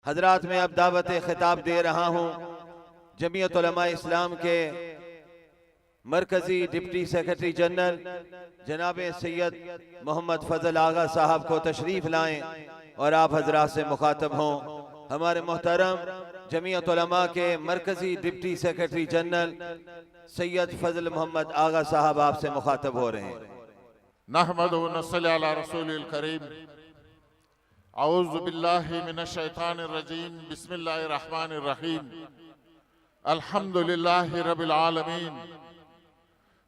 हजरात में अब दावत खिताब दे रहा हूँ जमीयत उलमा इस्लाम के मरकजी डिप्टी सेक्रेटरी जनरल जनाब सैयद मोहम्मद फजल आगा साहब को तशरीफ लाएं और आप हजरात से मुखातब हों। हमारे मोहतरम जमीयत उलमा के मरकजी डिप्टी सेक्रेटरी जनरल सैयद फजल मोहम्मद आगा साहब आपसे मुखातब हो रहे हैं। नहमदु व नस्सली अला रसूलिल करीम। औज़ु बिल्लाहि मिनश शैतानिर रजीम। बिस्मिल्लाहिर रहमानिर रहीम। अल्हम्दुलिल्लाहि रब्बिल आलमीन।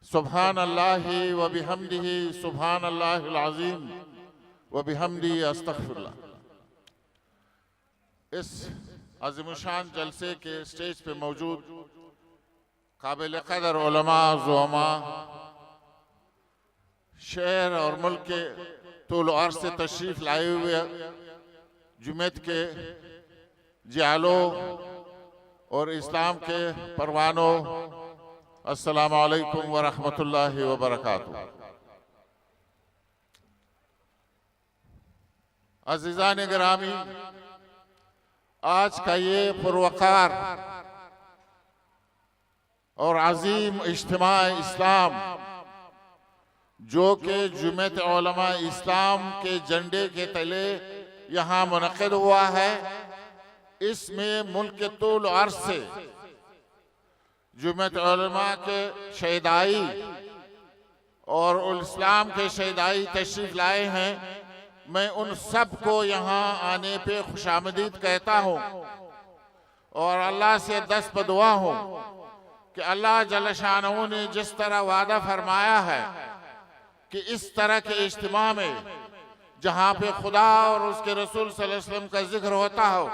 सुब्हानल्लाहि व बिहम्दिही सुब्हानल्लाहिल अज़ीम व बिहम्दिही अस्तगफिरुल्लाह। इस अज़ीमुशान जलसे के स्टेज पे मौजूद काबिल क़दर उलमा ज़ुअमा, शहर और मुल्क के तूल अर्ज़ से तशरीफ लाए हुए जुम्मत के जियालों और इस्लाम के परवानों, अस्सलामु अलैकुम व रहमतुल्लाहि व बरकातुहू। अज़ीज़ान गिरामी, आज का ये पुरवकार और अजीम इज्तिमा इस्लाम जो कि जुम्मत उलमा इस्लाम के झंडे के तले यहाँ मुनक़िद हुआ है, इसमें मुल्क के तूल अर्ज़ से जुम्मत उलमा के शहीदाई और इस्लाम के शहीदाई तशरीफ लाए हैं। मैं उन सब को यहाँ आने पे खुशामदीद कहता हूँ और अल्लाह से दस्त बदुआ हूँ कि अल्लाह जल्ल शानहू ने जिस तरह वादा फरमाया है कि इस तरह के इज्तिमा में जहाँ पे खुदा और उसके रसूल सल्लल्लाहु अलैहि वसल्लम का जिक्र होता हो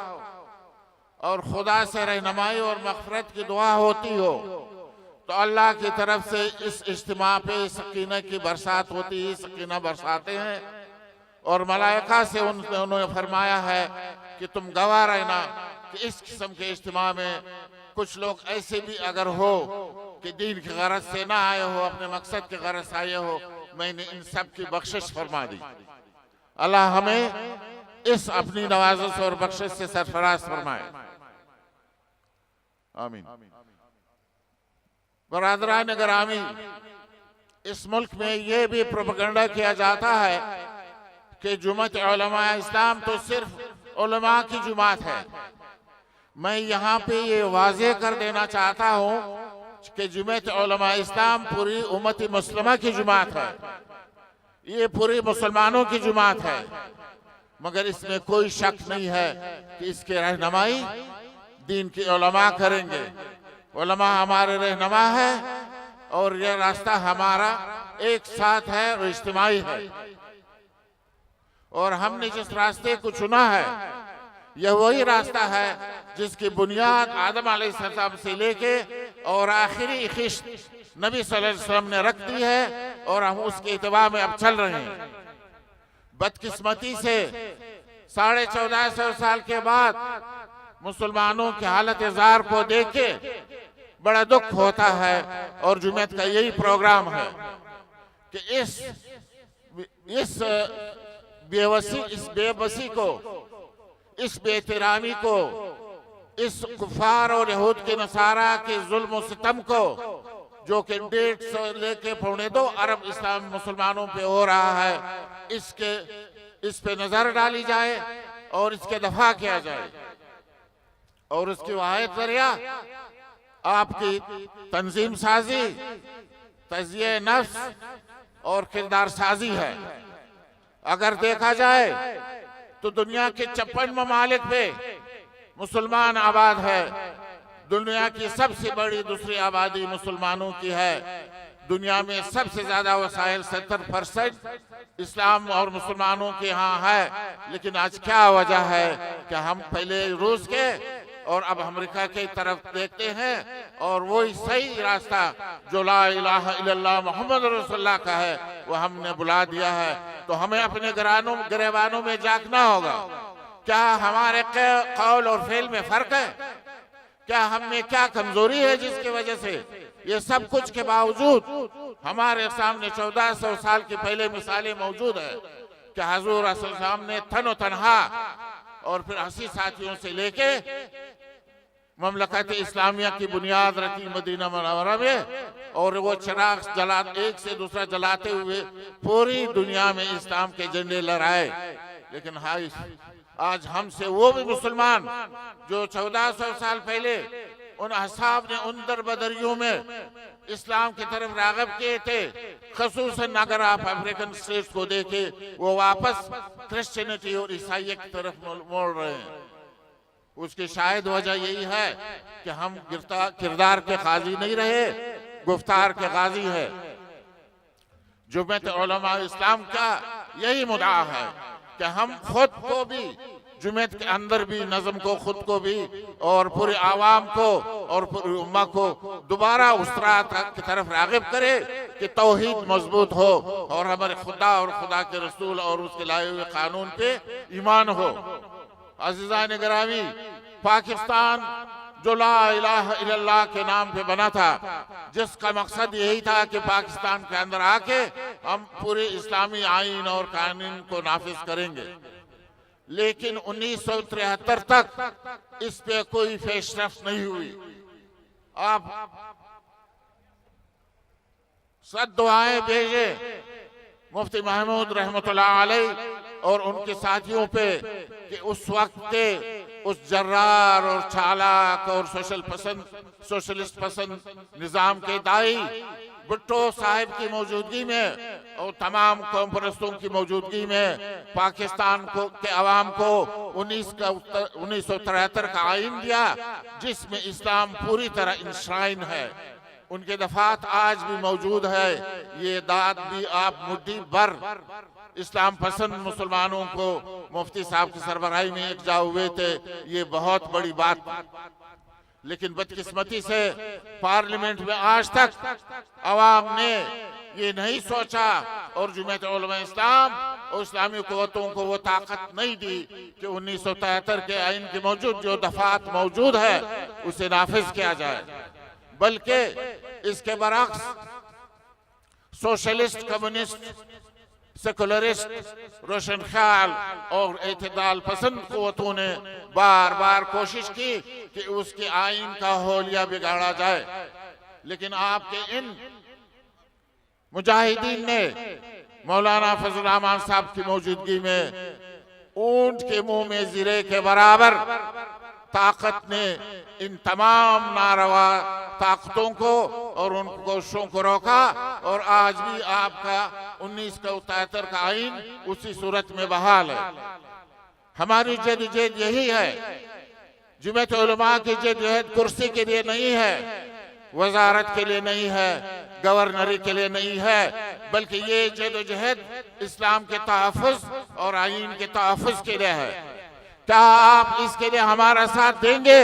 और खुदा से रहनुमाई और मग़फ़िरत की दुआ होती हो, तो अल्लाह की तरफ से इस इज्तिमा पे सकीना की बरसात होती है। सकीना बरसाते हैं और मलाइका से उन्होंने फरमाया है कि तुम गवाह रहना कि इस किस्म के इज्तिमा में कुछ लोग ऐसे भी अगर हो कि दीन की गरज से ना आए हो, अपने मकसद की गरज से आए हो, मैंने इन सब की बख्शिश फरमा दी। अल्लाह हमें इस अपनी नवाज़श और बख्शिश से सरफराज फरमाए, आमीन। बरादरान गिरामी, इस मुल्क में ये भी प्रोपेगेंडा किया जाता है कि जुम्मत उलमा इस्लाम तो सिर्फ उलमा की जुमात है। मैं यहाँ पे ये वाज़े कर देना चाहता हूँ कि जुम्मत उलमा इस्लाम पूरी उम्मत मुस्लिमा की जुमात है, ये पूरी मुसलमानों की जुमात है। मगर इसमें कोई शक नहीं है कि इसकी रहनुमाई दीन के उलमा करेंगे। उलमा हमारे रहनुमा है और यह रास्ता हमारा एक साथ है और इज्तिमाई है। और हमने जिस रास्ते को चुना है यह वही रास्ता है जिसकी बुनियाद आदम अलैहिस्सलाम से लेके और आखिरी ख़िश्त नबी सल्लल्लाहु अलैहि वसल्लम ने रख दी है और हम उसके इत्तिबा में अब चल रहे हैं। बदकिस्मती से 1450 साल के बाद मुसलमानों की हालत ज़ार को देख के बड़ा दुख होता है और जुम्मत का यही प्रोग्राम है कि इस बेबसी को, इस बेएहतरामी को, इस कुफार और यहूद के नसारा के जुल्म सितम को जो कि 150 लेके 2.25 अरब इस्लाम मुसलमानों पे हो रहा है, इस पे नजर डाली जाए और इसके दफा किया जाए। और उसकी वाहिद जरिया आपकी तंजीम साजी, तज़किये नफ्स और किरदार साजी है। अगर देखा जाए तो दुनिया के 56 ममालिक पे मुसलमान आबाद है। दुनिया की सबसे बड़ी दूसरी आबादी मुसलमानों की है। दुनिया में सबसे ज्यादा वसाइल 70% इस्लाम और मुसलमानों के यहाँ है। लेकिन आज क्या वजह है कि हम पहले रूस के और अब अमेरिका की तरफ देखते हैं और वही सही रास्ता जो ला इलाहा इल्लल्लाह मोहम्मद रसूलुल्लाह का है वो हमने बुला दिया है। तो हमें अपने गिरबानों में जागना होगा। क्या हमारे कौल और फेल में फर्क है? क्या हम में क्या कमजोरी है जिसकी वजह से ये सब कुछ के बावजूद हमारे सामने 1400 साल की पहले मिसालें मौजूद है कि हजूर सामने तनो तनहा और फिर 80 साथियों से लेके ममलकत इस्लामिया की बुनियाद रखी मदीना मुनव्वरा में, और वो चिराग एक से दूसरा जलाते हुए पूरी दुनिया में इस्लाम के झंडे लहराए। लेकिन हाय, आज हमसे वो भी मुसलमान जो 1400 साल पहले उन अहसाब ने उन दरबदरियों में इस्लाम की तरफ राग़िब किए थे, ख़ुसूसन अगर आप अफ्रीकन स्टेट्स को देखें, वो वापस क्रिश्चियनिटी और ईसाइयत की तरफ मोड़ रहे हैं। उसकी शायद वजह यही है कि हम किरदार के काजी नहीं रहे, गुफ्तार के काजी है। जुम्मत उलमा इस्लाम का यही मुद्दा है कि हम खुद को भी जुम्मत के अंदर भी नज़म को, खुद को भी और पूरे आवाम को और पूरी उम्मा को दोबारा उस रात की तरफ राग़िब करे कि तौहीद मजबूत हो और हमारे खुदा और खुदा के रसूल और उसके लाए हुए कानून पे ईमान हो। अज़ीज़ान गिरामी, पाकिस्तान जो ला इलाहा इल्लल्लाह के नाम पे बना था, जिसका मकसद यही था कि पाकिस्तान के अंदर आके हम पूरे इस्लामी आईन और कानून को नाफिज करेंगे, लेकिन 1973 तक इस पे कोई पेशरफ्त नहीं हुई। आप सद दुआएं भेजे मुफ्ती महमूद रहमतुल्लाह अलैह और उनके साथियों पे कि उस वक्त के उस जर्रार और चालाक और सोशलिस्ट पसंद निजाम के दाई भुट्टो साहिब की मौजूदगी में और तमाम कौम परस्तों की मौजूदगी में पाकिस्तान को के अवाम को 1973 का आइन दिया, जिसमें इस्लाम पूरी तरह इंश्राइन है। उनके दफात आज भी मौजूद है। ये दाद भी आप मुट्ठी भर इस्लाम पसंद मुसलमानों को मुफ्ती साहब की सरबराही में एकजा हुए थे, ये बहुत बड़ी बात। लेकिन बदकिस्मती से पार्लियामेंट में आज तक अवाम ने ये नहीं सोचा और जुम्मत उलमा इस्लाम और इस्लामी कुव्वतों को वो ताकत नहीं दी कि 1973 के आइन की मौजूद जो दफात मौजूद है उसे नाफिज किया जाए, बल्कि इसके बरक्स सोशलिस्ट, कम्युनिस्ट, सेकुलरिस्ट, रोशन ख्याल और एतदाल पसंद कुव्वतों ने बार बार कोशिश की कि उसके आइन का होलिया बिगाड़ा जाए। लेकिन आपके इन मुजाहिदीन ने मौलाना फजल रहमान साहब की मौजूदगी में ऊंट के मुंह में जीरे के बराबर ताकत ने इन तमाम नारवा ताकतों को और उन कोशिशों को रोका, और आज भी आपका 1973 का आइन उसी सूरत में बहाल है। हमारी जद्दोजहद यही है। जुम्मत उलमा की जद्दोजहद कुर्सी के लिए नहीं है, वजारत के लिए नहीं है, गवर्नरी के लिए नहीं है, बल्कि ये जद्दोजहद इस्लाम के तहफ़्फ़ुज़ और आइन के तहफ़्फ़ुज़ के लिए है। क्या आप इसके लिए हमारा साथ देंगे?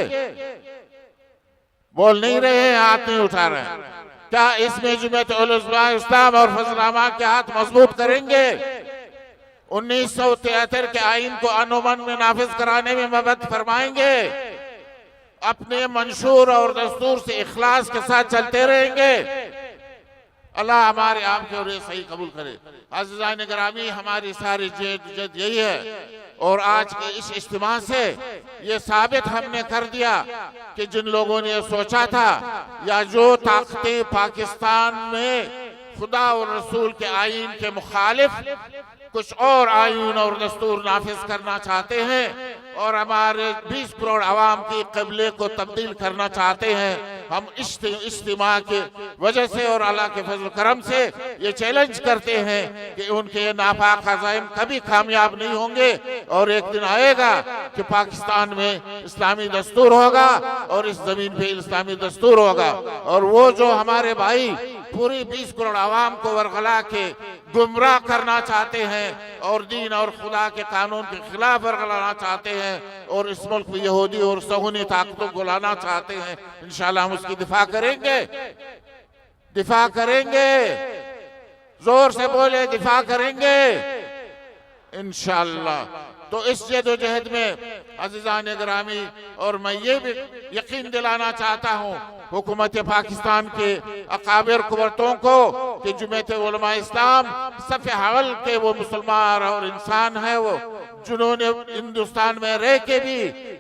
बोल नहीं रहे हैं, हाथ नहीं उठा रहे हैं। क्या इसमें जुम्मत उलमा इस्लाम और फजल रहमान के हाथ मजबूत करेंगे? 1973 के आइन को अनुमन में नाफिज कराने में मदद फरमाएंगे? अपने मंशूर और दस्तूर से इखलास के साथ चलते रहेंगे? अल्लाह हमारे आपके और ये सही कबूल करे। अज़ीज़ान गिरामी, हमारी सारी जद्दोजहद यही है, और आज के इस इज्तिमा से ये साबित हमने कर दिया कि जिन लोगों ने सोचा था या जो ताकतें पाकिस्तान में खुदा और रसूल के आइन के मुखालिफ कुछ और आइन और दस्तूर नाफिज करना चाहते हैं और हमारे 20 करोड़ आवाम की क़िबले को तब्दील करना चाहते हैं, हम इज्तिमा के वजह से और अल्लाह के फजल करम से ये चैलेंज करते हैं कि उनके नापाक अज़ाइम कभी कामयाब नहीं होंगे, और एक दिन आएगा कि पाकिस्तान में इस्लामी दस्तूर होगा और इस जमीन पे इस्लामी दस्तूर होगा। और वो जो हमारे भाई पूरी 20 करोड़ आवाम को वरगला के गुमराह करना चाहते हैं और दीन और खुदा के कानून के खिलाफ वरगलाना चाहते हैं और इस मुल्क में यहूदी और सहुनी ताकतों को लाना चाहते हैं, इंशाल्लाह हम उसकी दिफा करेंगे, दिफा करेंगे। जोर से बोले, दिफा करेंगे इंशाल्लाह। तो इस जद्दोजहद में अज़ीज़ान गिरामी, और मैं ये भी यकीन दिलाना चाहता हूँ हुकूमत पाकिस्तान के अकाबिर कुव्वतों को कि जुम्मत उलमा इस्लाम सफ़े हवल के वो मुसलमान और इंसान है, वो जिन्होंने हिंदुस्तान में रह के भी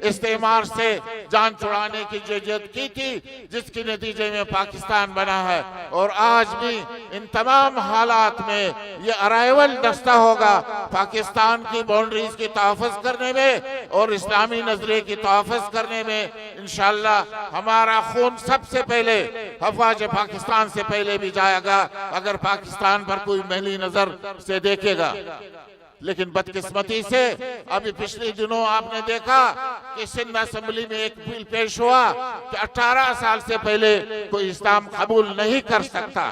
इस्तेमार से जान छुड़ाने की जद्दोजहद की थी, जिसके नतीजे में पाकिस्तान बना है। और आज भी इन तमाम हालात में ये अराइवल दस्ता होगा पाकिस्तान की बाउंड्रीज की तहफ़्फ़ुज़ करने में और इस्लामी नजरिए की तहफ़्फ़ुज़ करने में। इंशाअल्लाह हमारा खून सबसे पहले अफ़वाज पाकिस्तान से पहले भी जाएगा अगर पाकिस्तान पर कोई मैली नजर से देखेगा। लेकिन बदकिस्मती से अभी पिछले दिनों आपने देखा कि सिंध असेंबली में एक बिल पेश हुआ कि 18 साल से पहले कोई इस्लाम कबूल नहीं कर सकता।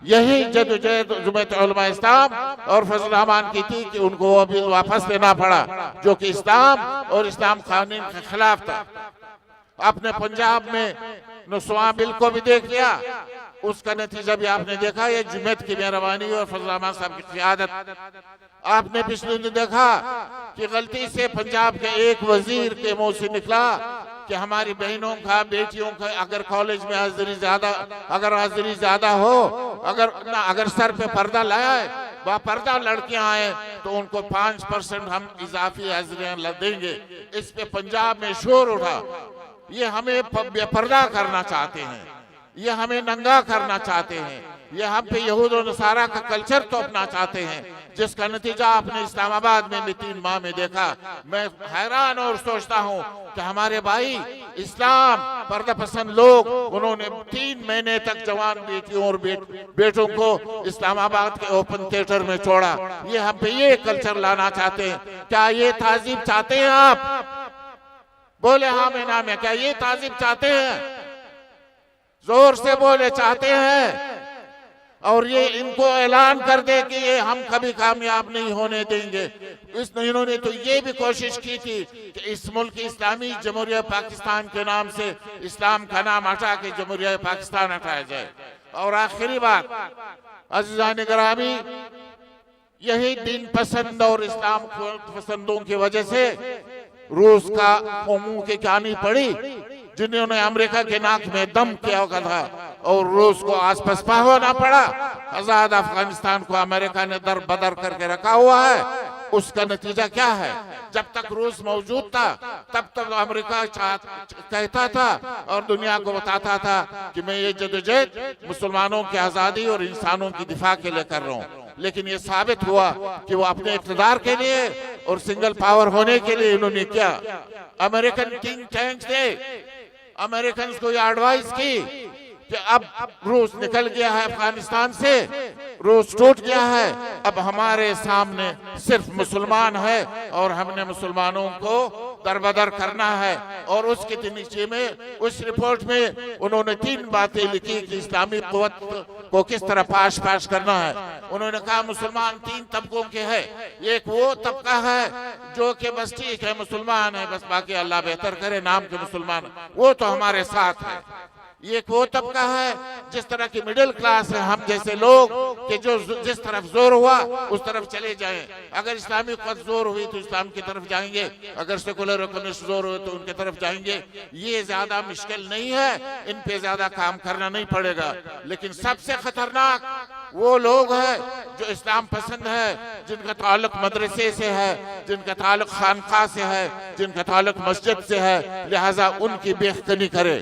यही जद्दोजहद जमीयत उलमा इस्लाम और फजल रहमान की थी कि उनको वो बिल वापस लेना पड़ा, जो कि इस्लाम और इस्लाम कानून के खिलाफ था। आपने पंजाब में नुस्वा बिल को भी देख लिया, उसका नतीजा भी आपने देखा। ये जुम्मत की मेहरबानी और फजल रहमान साहब की क़ियादत। आपने पिछले दिन देखा कि गलती से पंजाब के एक वजीर के मुंह से निकला कि हमारी बहनों का बेटियों का अगर कॉलेज में हाजिरी ज्यादा हो, अगर सर पे पर्दा लाया है, बापर्दा लड़कियां आए तो उनको 5% हम इजाफी हाजिरियां देंगे। इस पे पंजाब में शोर उठा। ये हमें बेपर्दा करना चाहते हैं, ये हमें नंगा करना चाहते हैं, ये हम पे यहूद और नसारा का कल्चर थोपना चाहते हैं, जिसका नतीजा आपने इस्लामाबाद में 3 माह में देखा। मैं हैरान और सोचता हूँ कि हमारे भाई इस्लाम पर्दा पसंद लोग, उन्होंने 3 महीने तक जवान बेटियों और बेटों को इस्लामाबाद के ओपन थिएटर में छोड़ा। ये हम पे ये कल्चर लाना चाहते हैं। क्या ये ताजीब चाहते हैं आप? बोले हाँ में नाम है। क्या ये ताजीब चाहते हैं? जोर से बोले चाहते हैं। और ये इनको ऐलान कर दे कि ये हम कभी कामयाब नहीं होने देंगे। इन्होंने तो ये भी कोशिश की थी कि इस मुल्क इस्लामी जमहूरिया पाकिस्तान के नाम से इस्लाम का नाम हटा के जमहूरिया पाकिस्तान हटाया जाए। और आखिरी बात, अज़ीज़ान गिरामी, यही दीन पसंद और इस्लाम पसंदों की वजह से रूस का मुंह की कहानी पड़ी, जिन्होंने अमेरिका के नाक में दम किया था और रूस को आज पछता होना पड़ा। आजाद अफगानिस्तान को अमेरिका ने दर बदर करके रखा हुआ है। उसका नतीजा क्या है? जब तक रूस मौजूद था तब तक अमेरिका कहता था और दुनिया को बताता था कि मैं ये जद्दोजहद मुसलमानों की आजादी और इंसानों की दिफा के लिए कर रहा हूँ। लेकिन ये साबित हुआ कि वो अपने इक़्तिदार के लिए और सिंगल पावर होने के लिए इन्होंने क्या, अमेरिकन थिंक टैंक्स ने अमेरिकन को ये एडवाइस की कि अब रूस निकल गया है अफगानिस्तान से, रूस टूट गया है, अब हमारे सामने सिर्फ मुसलमान है और हमने मुसलमानों को दरबदर करना है। और उसके नीचे में उस रिपोर्ट में उन्होंने 3 बातें लिखी कि इस्लामी कुव्वत को किस तरह पाश करना है। उन्होंने कहा मुसलमान 3 तबकों के हैं। एक वो तबका है जो कि बस ठीक है मुसलमान है, बस बाकी अल्लाह बेहतर करे, नाम के मुसलमान, वो तो हमारे साथ है। ये वो तबका है जिस तरह की मिडिल क्लास है, हम जैसे लोग कि जो जिस तरफ जोर हुआ उस तरफ चले जाएं। अगर इस्लामी कुव्वत जोर हुई तो इस्लाम की तरफ जाएंगे, अगर सेकुलर और कम्युनिस्ट जोर हुए तो उनकी तरफ जाएंगे। ये ज्यादा मुश्किल नहीं है, इन पे ज्यादा काम करना नहीं पड़ेगा। लेकिन सबसे खतरनाक वो लोग हैं जो इस्लाम पसंद है, जिनका ताल्लुक मदरसे से है, जिनका ताल्लुक खानका से है, जिनका ताल्लुक मस्जिद से है, लिहाजा उनकी बेख्तनी करे।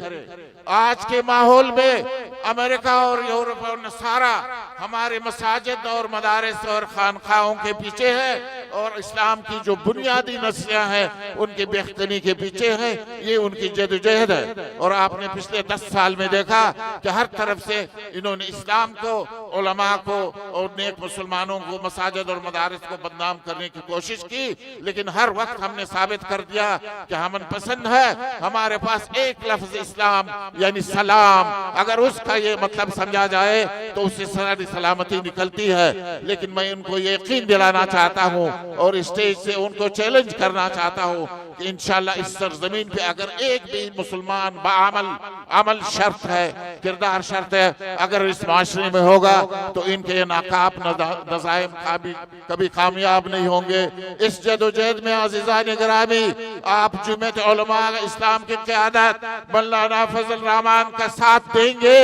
आज के माहौल में अमेरिका और यूरोप और नसारा हमारे मसाजिद और मदारिस और खानखाहों के पीछे है और इस्लाम की जो बुनियादी नस्लियां हैं उनकी बेख्तनी के पीछे है। ये उनकी जद्दोजहद है। और आपने पिछले 10 साल में देखा कि हर तरफ से इन्होंने इस्लाम को, उलमा को और नेक मुसलमानों को, मसाजिद और मदारिस को बदनाम करने की कोशिश की। लेकिन हर वक्त हमने साबित कर दिया कि हमन पसंद है। हमारे पास एक लफ्ज इस्लाम यानी सलाम, अगर उसका ये मतलब समझा जाए तो उससे सारी सलामती निकलती है। लेकिन मैं उनको यकीन दिलाना चाहता हूँ और स्टेज से उनको चैलेंज करना चाहता हूँ कि इंशाल्लाह इस सरजमीन पे अगर एक भी मुसलमान अमल शर्त है, किरदार शर्त है, अगर इस माशरे में होगा तो इनके नाकाब नज़ाइम कभी कामयाब नहीं होंगे। इस जद्दोजहद में अज़ीज़ान गिरामी, आप जुम्मत उलमा इस्लाम की क़यादत मौलाना फजल रहमान का साथ देंगे,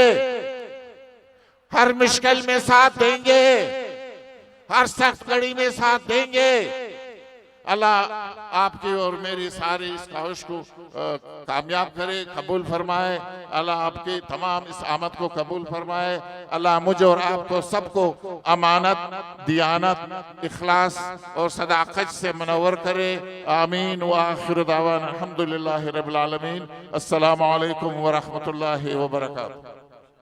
हर मुश्किल में साथ देंगे, हर सख्त घड़ी में साथ देंगे। अल्लाह आपकी और मेरी सारी इस ख्वाहिश को कामयाब करे, कबूल फरमाए। अल्लाह आपकी तमाम इस आमद को कबूल फरमाए। अल्लाह मुझे और आपको सबको अमानत, दियानत, इखलास और सदाकत से मनवर करे। आमीन व आखिर दावाना अल्हम्दुलिल्लाहि रब्बिल आलमीन। अस्सलामु अलैकुम व रहमतुल्लाहि व बरकातुहू।